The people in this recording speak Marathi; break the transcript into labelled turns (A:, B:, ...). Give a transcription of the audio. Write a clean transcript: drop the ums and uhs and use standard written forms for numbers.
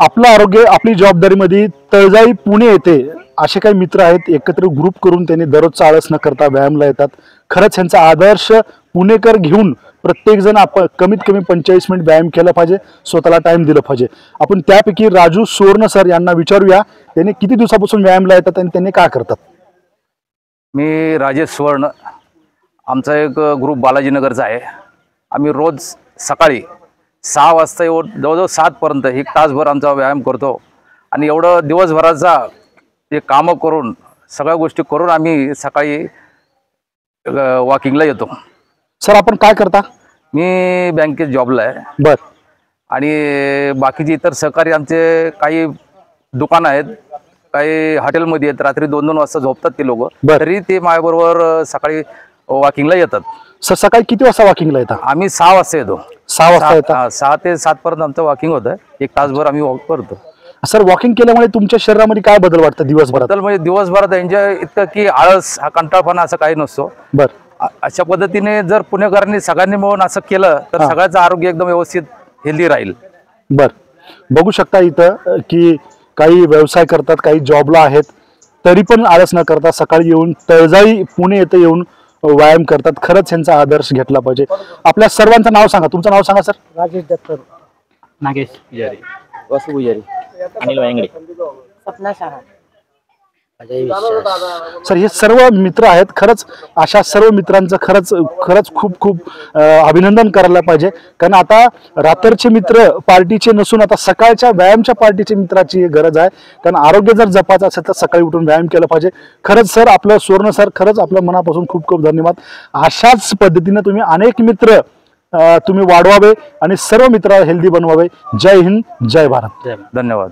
A: आपलं आरोग्य आपली जबाबदारीमध्ये तळजाई पुणे येथे असे काही मित्र आहेत, एकत्र ग्रुप करून त्यांनी दररोजचा आळस न करता व्यायामला येतात। खरंच यांचा आदर्श पुणेकर घेऊन प्रत्येक जण आपण कमीत कमी 45 मिनिट व्यायाम केला पाहिजे, स्वतःला टाइम दिला पाहिजे। आपण त्यापैकी राजू सुवर्ण सर यांना विचारूया, त्यांनी किती दिवसापासून व्यायामला येतात आणि त्यांनी काय करतात।
B: मी राजेश सुवर्ण, आमचा एक ग्रुप बालाजीनगरचा आहे। आम्ही रोज सकाळी 6 वाजता जवळजवळ 7 पर्यंत एक तासभर आमचा व्यायाम करतो आणि एवढं दिवसभराचा ते कामं करून सगळ्या गोष्टी करून आम्ही सकाळी वॉकिंगला येतो।
A: सर आपण काय करता।
B: मी बँकेत जॉबला आहे।
A: बर।
B: आणि बाकीचे इतर सहकारी आमचे काही दुकान आहेत, काही हॉटेलमध्ये आहेत, रात्री 2-2 वाजता झोपतात ते लोक, तरी ते माझ्याबरोबर सकाळी वॉकिंगला येतात।
A: सर सकाळी किती वाजता वॉकिंगला येतात।
B: आम्ही 6 वाजता येतो।
A: 6 वाजता येतात।
B: 6 ते 7 पर्यंत आमचं वॉकिंग होतं, एक तासभर आम्ही वॉक करतो।
A: सर वॉकिंग केल्यामुळे तुमच्या शरीरामध्ये काय बदल वाटतं दिवसभरात।
B: बदल म्हणजे दिवसभरात एन्जॉय इतकं की आळस हा कंटाळपणा असं काही नसतो।
A: बर।
B: अशा पद्धतीने जर पुणेकरांनी सगळ्यांनी मिळून असं केलं तर सगळ्याचं आरोग्य एकदम व्यवस्थित हेल्दी राहील।
A: बर। बघू शकता इथं की काही व्यवसाय करतात, काही जॉबला आहेत, तरी पण आळस न करता सकाळी येऊन तळजाई पुणे येथे येऊन व्यायाम करतात। खरंच यांचा आदर्श घेतला पाहिजे। आपल्या सर्वांचं नाव सांगा, तुमचं नाव सांगा सर।
C: राजेश दत्तर,
D: नागेश पुजारी, वसु पुजारी, अनिल वायंगडे,
C: सपना शाह, अजय
A: सर हे सर्व मित्र आहेत। खरंच अशा सर्व मित्रांचं खरंच खूप खूप अभिनंदन करायला पाहिजे, कारण आता रात्रीचे मित्र पार्टीचे नसून आता सकाळच्या व्यायामच्या पार्टीचे मित्राची गरज आहे। कारण आरोग्य जर जपायचं असेल तर सकाळी उठून व्यायाम केला पाहिजे। खरंच सर आपलं सुवर्ण सर, खरंच आपल्या मनापासून खूप खूप धन्यवाद। अशाच पद्धतीने तुम्ही अनेक मित्र तुम्ही वाढवावे आणि सर्व मित्र हेल्दी बनवावे। जय हिंद, जय भारत।
B: धन्यवाद।